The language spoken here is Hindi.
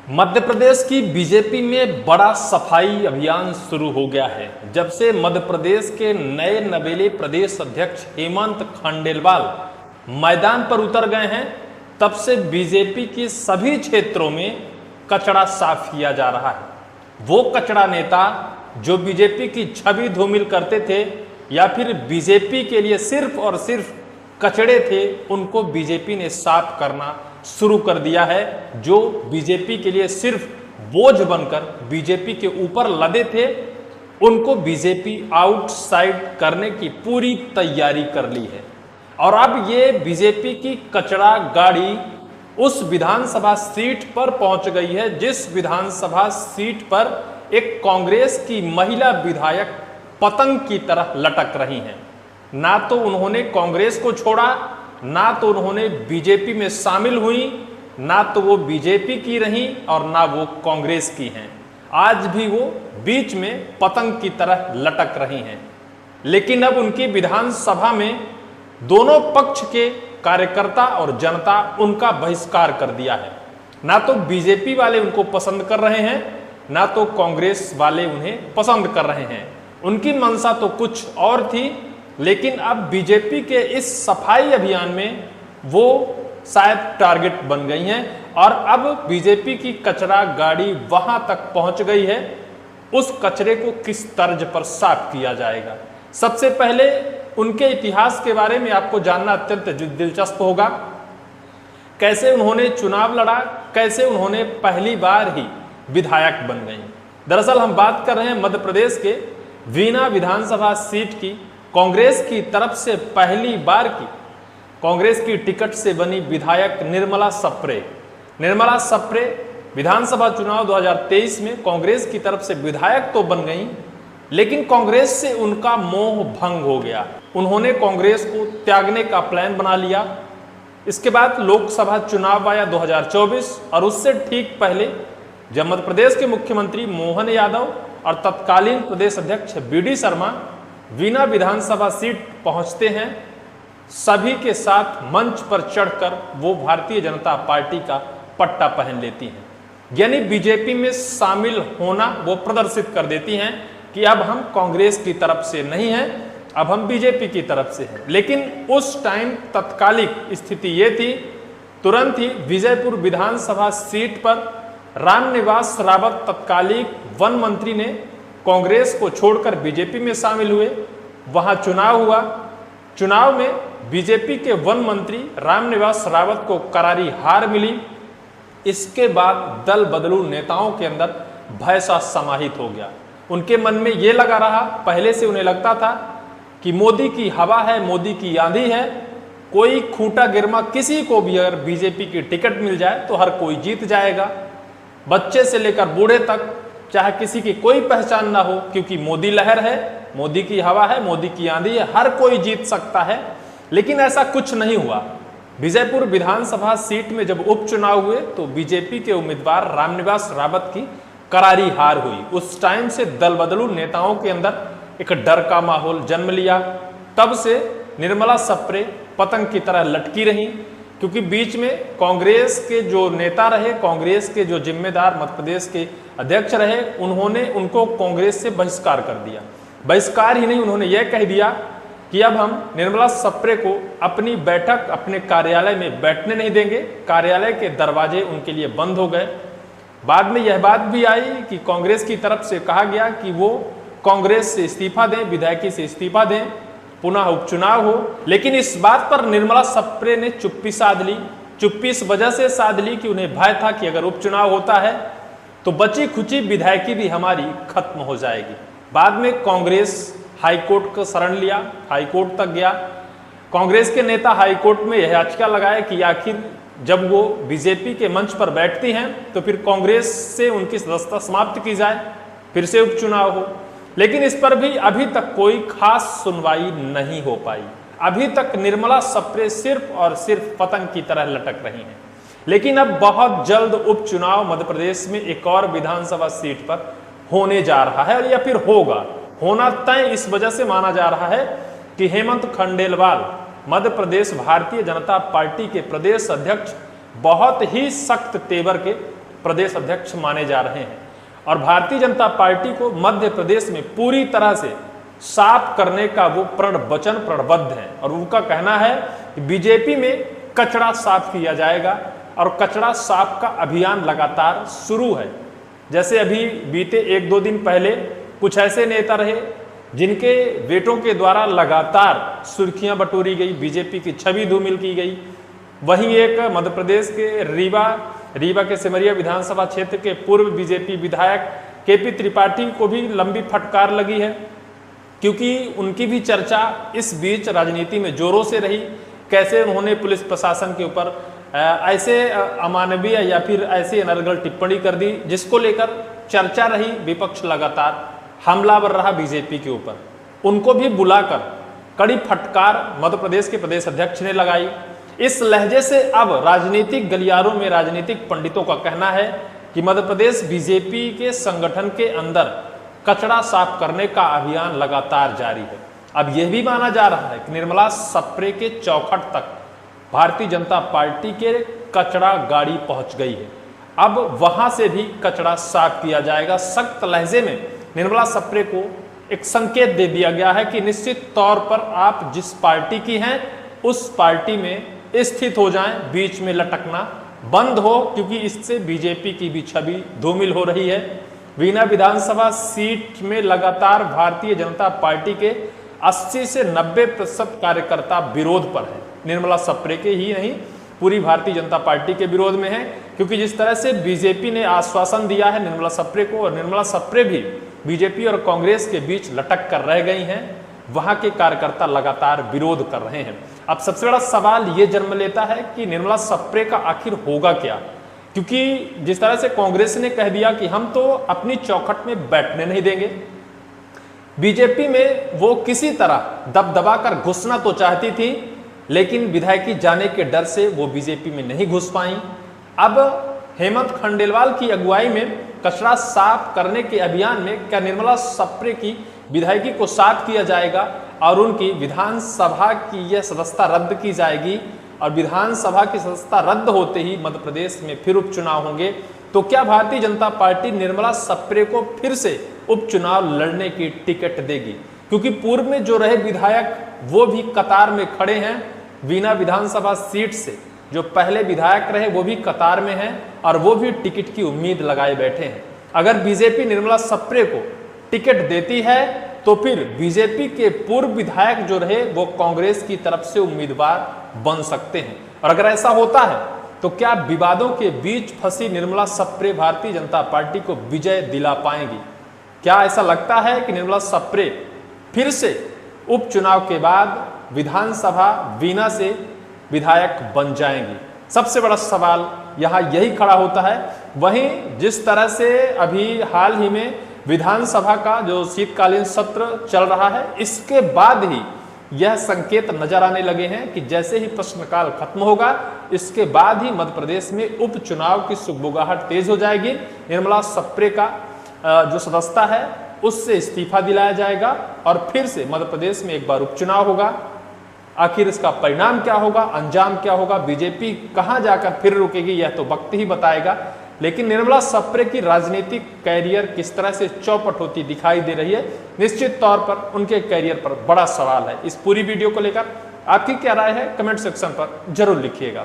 मध्य प्रदेश की बीजेपी में बड़ा सफाई अभियान शुरू हो गया है। जब से मध्य प्रदेश के नए नवेले प्रदेश अध्यक्ष हेमंत खंडेलवाल मैदान पर उतर गए हैं, तब से बीजेपी के सभी क्षेत्रों में कचरा साफ किया जा रहा है। वो कचरा नेता जो बीजेपी की छवि धूमिल करते थे या फिर बीजेपी के लिए सिर्फ और सिर्फ कचड़े थे, उनको बीजेपी ने साफ करना शुरू कर दिया है। जो बीजेपी के लिए सिर्फ बोझ बनकर बीजेपी के ऊपर लदे थे, उनको बीजेपी आउटसाइड करने की पूरी तैयारी कर ली है। और अब ये बीजेपी की कचरा गाड़ी उस विधानसभा सीट पर पहुंच गई है जिस विधानसभा सीट पर एक कांग्रेस की महिला विधायक पतंग की तरह लटक रही हैं। ना तो उन्होंने कांग्रेस को छोड़ा, ना तो उन्होंने बीजेपी में शामिल हुई, ना तो वो बीजेपी की रही और ना वो कांग्रेस की हैं। आज भी वो बीच में पतंग की तरह लटक रही हैं। लेकिन अब उनकी विधानसभा में दोनों पक्ष के कार्यकर्ता और जनता उनका बहिष्कार कर दिया है। ना तो बीजेपी वाले उनको पसंद कर रहे हैं, ना तो कांग्रेस वाले उन्हें पसंद कर रहे हैं। उनकी मंशा तो कुछ और थी, लेकिन अब बीजेपी के इस सफाई अभियान में वो शायद टारगेट बन गई हैं और अब बीजेपी की कचरा गाड़ी वहां तक पहुंच गई है। उस कचरे को किस तर्ज पर साफ किया जाएगा। सबसे पहले उनके इतिहास के बारे में आपको जानना अत्यंत दिलचस्प होगा। कैसे उन्होंने चुनाव लड़ा, कैसे उन्होंने पहली बार ही विधायक बन गई। दरअसल हम बात कर रहे हैं मध्य प्रदेश के वीना विधानसभा सीट की। कांग्रेस की तरफ से पहली बार की कांग्रेस की टिकट से बनी विधायक निर्मला सप्रे। निर्मला सप्रे विधानसभा चुनाव 2023 में कांग्रेस की तरफ से विधायक तो बन गई, लेकिन कांग्रेस से उनका मोह भंग हो गया। उन्होंने कांग्रेस को त्यागने का प्लान बना लिया। इसके बाद लोकसभा चुनाव आया 2024 और उससे ठीक पहले जब मध्य प्रदेश के मुख्यमंत्री मोहन यादव और तत्कालीन प्रदेश अध्यक्ष बीडी शर्मा वीना विधानसभा सीट पहुंचते हैं, सभी के साथ मंच पर चढ़कर वो भारतीय जनता पार्टी का पट्टा पहन लेती हैं। यानी बीजेपी में शामिल होना वो प्रदर्शित कर देती हैं कि अब हम कांग्रेस की तरफ से नहीं हैं, अब हम बीजेपी की तरफ से हैं। लेकिन उस टाइम तत्कालिक स्थिति ये थी, तुरंत ही विजयपुर विधानसभा सीट पर रामनिवास रावत तत्कालीन वन मंत्री ने कांग्रेस को छोड़कर बीजेपी में शामिल हुए। वहां चुनाव हुआ। चुनाव में बीजेपी के वन मंत्री रामनिवास रावत को करारी हार मिली। इसके बाद दल बदलू नेताओं के अंदर भय सा समाहित हो गया। उनके मन में ये लगा रहा, पहले से उन्हें लगता था कि मोदी की हवा है, मोदी की आंधी है, कोई खूंटा गिरमा किसी को भी अगर बीजेपी की टिकट मिल जाए तो हर कोई जीत जाएगा। बच्चे से लेकर बूढ़े तक, चाहे किसी की कोई पहचान ना हो, क्योंकि मोदी लहर है, मोदी की हवा है, मोदी की आंधी है, हर कोई जीत सकता है। लेकिन ऐसा कुछ नहीं हुआ। विजयपुर विधानसभा सीट में जब उपचुनाव हुए तो बीजेपी के उम्मीदवार रामनिवास रावत की करारी हार हुई। उस टाइम से दल बदलू नेताओं के अंदर एक डर का माहौल जन्म लिया। तब से निर्मला सप्रे पतंग की तरह लटकी रही, क्योंकि बीच में कांग्रेस के जो नेता रहे, कांग्रेस के जो जिम्मेदार मध्य प्रदेश के अध्यक्ष रहे, उन्होंने उनको कांग्रेस से बहिष्कार कर दिया। बहिष्कार ही नहीं, उन्होंने यह कह दिया कि अब हम निर्मला सप्रे को अपनी बैठक अपने कार्यालय में बैठने नहीं देंगे। कार्यालय के दरवाजे उनके लिए बंद हो गए। बाद में यह बात भी आई कि कांग्रेस की तरफ से कहा गया कि वो कांग्रेस से इस्तीफा दें, विधायकी से इस्तीफा दें, पुनः उपचुनाव हो। लेकिन इस बात पर निर्मला सप्रे ने चुप्पी साध ली। चुप्पी इस वजह से साध ली कि उन्हें भय था कि अगर उपचुनाव होता है तो बची खुची विधायकी भी हमारी खत्म हो जाएगी। बाद में कांग्रेस हाईकोर्ट का शरण लिया, हाईकोर्ट तक गया। कांग्रेस के नेता हाईकोर्ट में यह याचिका लगाए कि आखिर जब वो बीजेपी के मंच पर बैठती हैं तो फिर कांग्रेस से उनकी सदस्यता समाप्त की जाए, फिर से उपचुनाव हो। लेकिन इस पर भी अभी तक कोई खास सुनवाई नहीं हो पाई। अभी तक निर्मला सप्रे सिर्फ और सिर्फ पतंग की तरह लटक रही हैं। लेकिन अब बहुत जल्द उपचुनाव मध्य प्रदेश में एक और विधानसभा सीट पर होने जा रहा है, और या फिर होगा, होना तय इस वजह से माना जा रहा है कि हेमंत खंडेलवाल मध्य प्रदेश भारतीय जनता पार्टी के प्रदेश अध्यक्ष बहुत ही सख्त तेवर के प्रदेश अध्यक्ष माने जा रहे हैं और भारतीय जनता पार्टी को मध्य प्रदेश में पूरी तरह से साफ करने का वो प्रणबद्ध है और उनका कहना है कि बीजेपी में कचरा साफ किया जाएगा और कचरा साफ का अभियान लगातार शुरू है। जैसे अभी बीते 1-2 दिन पहले कुछ ऐसे नेता रहे जिनके बेटों के द्वारा लगातार सुर्खियां बटोरी गई, बीजेपी की छवि धूमिल की गई। वहीं एक मध्य प्रदेश के रीवा के सिमरिया विधानसभा क्षेत्र के पूर्व बीजेपी विधायक केपी त्रिपाठी को भी लंबी फटकार लगी है, क्योंकि उनकी भी चर्चा इस बीच राजनीति में जोरों से रही। कैसे उन्होंने पुलिस प्रशासन के ऊपर ऐसे अमानवीय या फिर ऐसी अनर्गल टिप्पणी कर दी जिसको लेकर चर्चा रही, विपक्ष लगातार हमलावर रहा बीजेपी के ऊपर। उनको भी बुलाकर कड़ी फटकार मध्य प्रदेश के प्रदेश अध्यक्ष ने लगाई। इस लहजे से अब राजनीतिक गलियारों में राजनीतिक पंडितों का कहना है कि मध्य प्रदेश बीजेपी के संगठन के अंदर कचरा साफ करने का अभियान लगातार जारी है। अब यह भी माना जा रहा है कि निर्मला सप्रे के चौखट तक भारतीय जनता पार्टी के कचरा गाड़ी पहुंच गई है। अब वहां से भी कचरा साफ किया जाएगा। सख्त लहजे में निर्मला सप्रे को एक संकेत दे दिया गया है कि निश्चित तौर पर आप जिस पार्टी की हैं उस पार्टी में स्थित हो जाएं, बीच में लटकना बंद हो, क्योंकि इससे बीजेपी की भी छवि धूमिल हो रही है। वीना विधानसभा सीट में लगातार भारतीय जनता पार्टी के 80 से 90% कार्यकर्ता विरोध पर है। निर्मला सप्रे के ही नहीं, पूरी भारतीय जनता पार्टी के विरोध में है, क्योंकि जिस तरह से बीजेपी ने आश्वासन दिया है निर्मला सप्रे को, और निर्मला सप्रे भी बीजेपी और कांग्रेस के बीच लटक कर रह गई हैं, वहां के कार्यकर्ता लगातार विरोध कर रहे हैं। अब सबसे बड़ा सवाल ये जन्म लेता है कि निर्मला सप्रे का आखिर होगा क्या, क्योंकि जिस तरह से कांग्रेस ने कह दिया कि हम तो अपनी चौखट में बैठने नहीं देंगे। बीजेपी में वो किसी तरह दबदबा कर घुसना तो चाहती थी, लेकिन विधायकी जाने के डर से वो बीजेपी में नहीं घुस पाई। अब हेमंत खंडेलवाल की अगुवाई में कचरा साफ करने के अभियान में क्या निर्मला सप्रे की विधायकी को साफ किया जाएगा और उनकी विधानसभा की यह सदस्यता रद्द की जाएगी, और विधानसभा की सदस्यता रद्द होते ही मध्य प्रदेश में फिर उपचुनाव होंगे। तो क्या भारतीय जनता पार्टी निर्मला सप्रे को फिर से उपचुनाव लड़ने की टिकट देगी, क्योंकि पूर्व में जो रहे विधायक वो भी कतार में खड़े हैं। वीना विधानसभा सीट से जो पहले विधायक रहे वो भी कतार में हैं और वो भी टिकट की उम्मीद लगाए बैठे हैं। अगर बीजेपी निर्मला सप्रे को टिकट देती है तो फिर बीजेपी के पूर्व विधायक जो रहे वो कांग्रेस की तरफ से उम्मीदवार बन सकते हैं। और अगर ऐसा होता है तो क्या विवादों के बीच फंसी निर्मला सप्रे भारतीय जनता पार्टी को विजय दिला पाएंगी? क्या ऐसा लगता है कि निर्मला सप्रे फिर से उपचुनाव के बाद विधानसभा वीना से विधायक बन जाएंगी? सबसे बड़ा सवाल यहाँ यही खड़ा होता है। वहीं जिस तरह से अभी हाल ही में विधानसभा का जो शीतकालीन सत्र चल रहा है, इसके बाद ही यह संकेत नजर आने लगे हैं कि जैसे ही प्रश्नकाल खत्म होगा इसके बाद ही मध्य प्रदेश में उपचुनाव की सुगबुगाहट तेज हो जाएगी। निर्मला सप्रे का जो सदस्यता है उससे इस्तीफा दिलाया जाएगा और फिर से मध्य प्रदेश में एक बार उपचुनाव होगा। आखिर इसका परिणाम क्या होगा, अंजाम क्या होगा, बीजेपी कहां जाकर फिर रुकेगी, यह तो वक्त ही बताएगा। लेकिन निर्मला सप्रे की राजनीतिक कैरियर किस तरह से चौपट होती दिखाई दे रही है, निश्चित तौर पर उनके कैरियर पर बड़ा सवाल है। इस पूरी वीडियो को लेकर आपकी क्या राय है, कमेंट सेक्शन पर जरूर लिखिएगा।